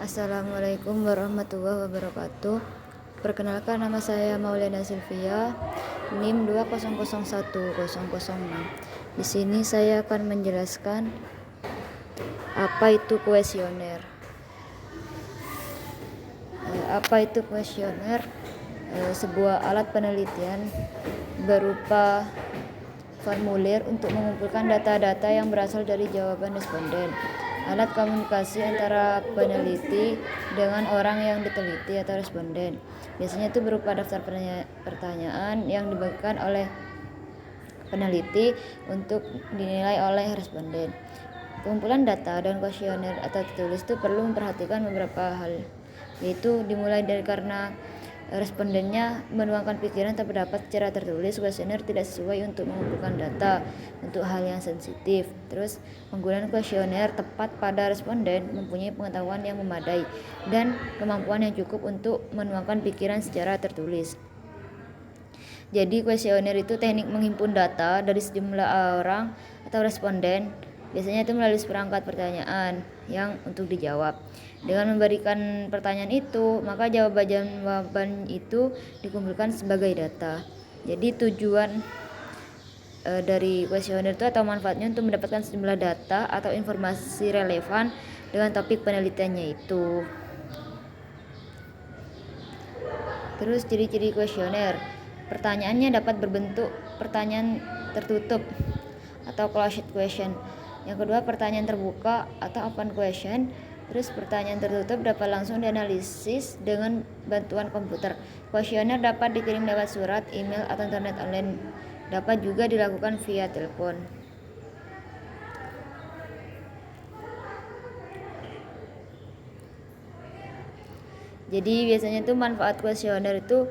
Assalamualaikum warahmatullahi wabarakatuh. Perkenalkan, nama saya Maulana Sylvia, NIM 2001006. Di sini saya akan menjelaskan apa itu kuesioner. Apa itu kuesioner? Sebuah alat penelitian berupa formulir untuk mengumpulkan data-data yang berasal dari jawaban responden. Alat komunikasi antara peneliti dengan orang yang diteliti atau responden. Biasanya itu berupa daftar pertanyaan yang dibagikan oleh peneliti untuk dinilai oleh responden. Pengumpulan data dan kuesioner atau tertulis itu perlu memperhatikan beberapa hal, yaitu dimulai dari karena respondennya menuangkan pikiran atau pendapat secara tertulis. Kuesioner tidak sesuai untuk mengumpulkan data untuk hal yang sensitif. Terus, penggunaan kuesioner tepat pada responden mempunyai pengetahuan yang memadai dan kemampuan yang cukup untuk menuangkan pikiran secara tertulis. Jadi, kuesioner itu teknik menghimpun data dari sejumlah orang atau responden. Biasanya itu melalui seperangkat pertanyaan yang untuk dijawab. Dengan memberikan pertanyaan itu, maka jawaban itu dikumpulkan sebagai data. Jadi tujuan dari kuesioner itu atau manfaatnya untuk mendapatkan sejumlah data atau informasi relevan dengan topik penelitiannya itu. Terus ciri-ciri kuesioner. Pertanyaannya dapat berbentuk pertanyaan tertutup atau closed question. Yang kedua, pertanyaan terbuka atau open question. Terus pertanyaan tertutup dapat langsung dianalisis dengan bantuan komputer. Kuesioner dapat dikirim lewat surat, email, atau internet online. Dapat juga dilakukan via telepon. Jadi biasanya tuh manfaat kuesioner itu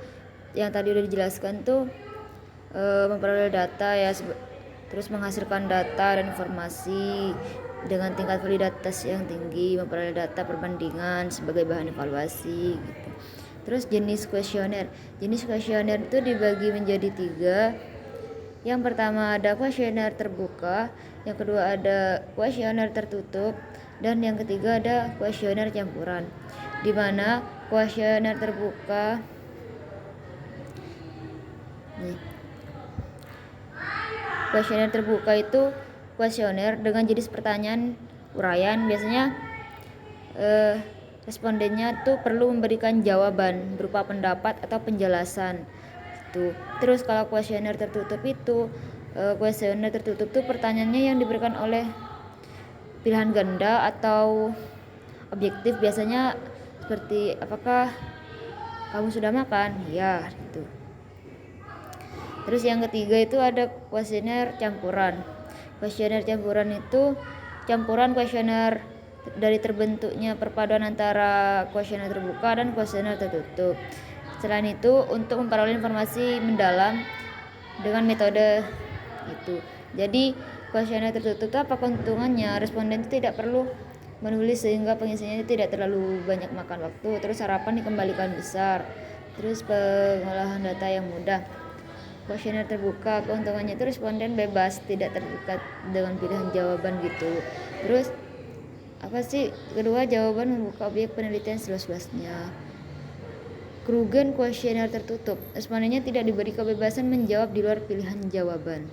yang tadi udah dijelaskan tuh memperoleh data ya, terus menghasilkan data dan informasi dengan tingkat validitas yang tinggi, memperoleh data perbandingan sebagai bahan evaluasi gitu. Terus jenis kuesioner. Jenis kuesioner itu dibagi menjadi 3. Yang pertama ada kuesioner terbuka, yang kedua ada kuesioner tertutup, dan yang ketiga ada kuesioner campuran. Di mana kuesioner terbuka kuesioner terbuka itu kuesioner dengan jenis pertanyaan uraian. Biasanya respondennya tuh perlu memberikan jawaban berupa pendapat atau penjelasan itu. Terus kalau kuesioner tertutup itu kuesioner tertutup tuh pertanyaannya yang diberikan oleh pilihan ganda atau objektif, biasanya seperti apakah kamu sudah makan? Ya, gitu. Terus yang ketiga itu ada kuesioner campuran. Kuesioner campuran itu campuran kuesioner dari terbentuknya perpaduan antara kuesioner terbuka dan kuesioner tertutup. Selain itu, untuk memperoleh informasi mendalam dengan metode itu. Jadi kuesioner tertutup itu apa keuntungannya? Responden itu tidak perlu menulis sehingga pengisinya tidak terlalu banyak makan waktu. Terus harapan dikembalikan besar. Terus pengolahan data yang mudah. Kuesioner terbuka, keuntungannya itu responden bebas, tidak terikat dengan pilihan jawaban gitu. Terus apa sih? Kedua, jawaban membuka objek penelitian seluas-luasnya. Kerugian kuesioner tertutup, respondennya tidak diberi kebebasan menjawab di luar pilihan jawaban.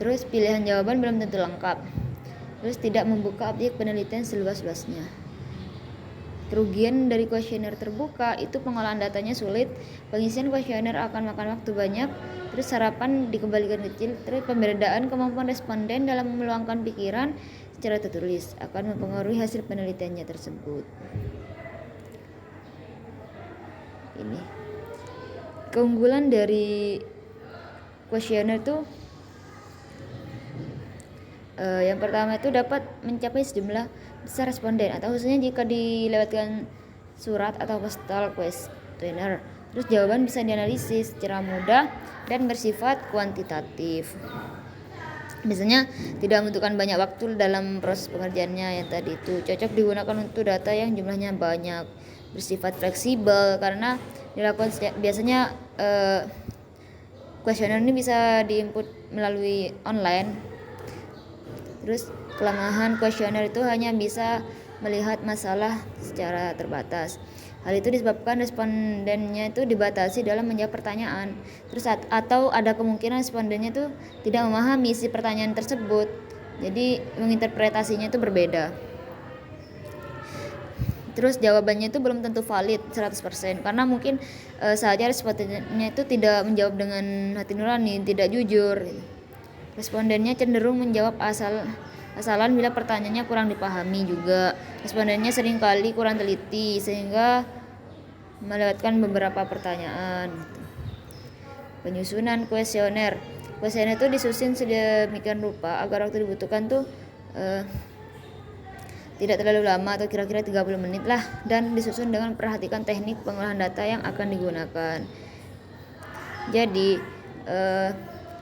Terus pilihan jawaban belum tentu lengkap. Terus tidak membuka objek penelitian seluas-luasnya. Kerugian dari kuesioner terbuka itu pengolahan datanya sulit, pengisian kuesioner akan makan waktu banyak, terus harapan dikembalikan kecil, terus pemberdayaan kemampuan responden dalam meluangkan pikiran secara tertulis akan mempengaruhi hasil penelitiannya tersebut. Ini keunggulan dari kuesioner itu yang pertama itu dapat mencapai sejumlah besar responden atau khususnya jika dilewatkan surat atau postal kuesioner. Terus jawaban bisa dianalisis secara mudah dan bersifat kuantitatif. Biasanya tidak membutuhkan banyak waktu dalam proses pengerjaannya yang tadi itu. Cocok digunakan untuk data yang jumlahnya banyak, bersifat fleksibel karena dilakukan biasanya kuesioner ini bisa diinput melalui online. Terus kelemahan kuesioner itu hanya bisa melihat masalah secara terbatas. Hal itu disebabkan respondennya itu dibatasi dalam menjawab pertanyaan. Terus atau ada kemungkinan respondennya itu tidak memahami isi pertanyaan tersebut. Jadi menginterpretasinya itu berbeda. Terus jawabannya itu belum tentu valid 100% karena mungkin saja respondennya itu tidak menjawab dengan hati nurani, tidak jujur. Respondennya cenderung menjawab asalan bila pertanyaannya kurang dipahami juga. Respondennya seringkali kurang teliti sehingga melewatkan beberapa pertanyaan. Penyusunan kuesioner. Kuesioner itu disusun sedemikian rupa agar waktu dibutuhkan tuh tidak terlalu lama atau kira-kira 30 menit lah, dan disusun dengan perhatikan teknik pengolahan data yang akan digunakan. Jadi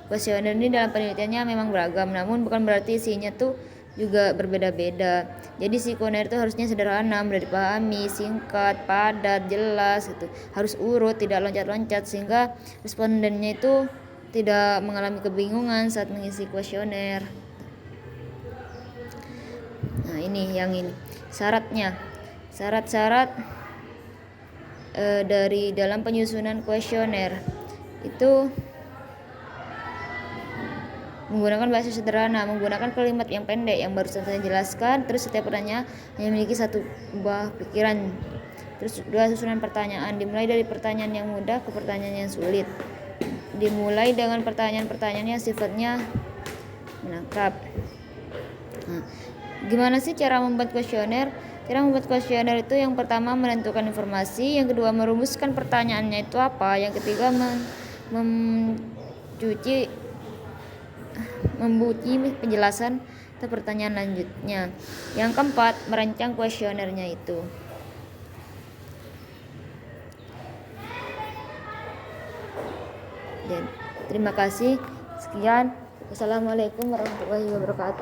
kuesioner ini dalam penelitiannya memang beragam, namun bukan berarti isinya tuh juga berbeda-beda. Jadi si kuesioner itu harusnya sederhana, mudah dipahami, singkat, padat, jelas gitu. Harus urut, tidak loncat-loncat sehingga respondennya itu tidak mengalami kebingungan saat mengisi kuesioner. Nah, ini syaratnya. Syarat-syarat dari dalam penyusunan kuesioner itu menggunakan bahasa sederhana, menggunakan kalimat yang pendek yang baru saya jelaskan. Terus setiap pertanyaan hanya memiliki satu buah pikiran. Terus 2 susunan pertanyaan, dimulai dari pertanyaan yang mudah ke pertanyaan yang sulit. Dimulai dengan pertanyaan-pertanyaan yang sifatnya menangkap. Nah, gimana sih cara membuat kuesioner? Cara membuat kuesioner itu yang pertama menentukan informasi, yang kedua merumuskan pertanyaannya itu apa, yang ketiga membuci penjelasan atau pertanyaan lanjutnya, yang keempat merancang kuesionernya itu. Dan terima kasih, sekian. Wassalamualaikum warahmatullahi wabarakatuh.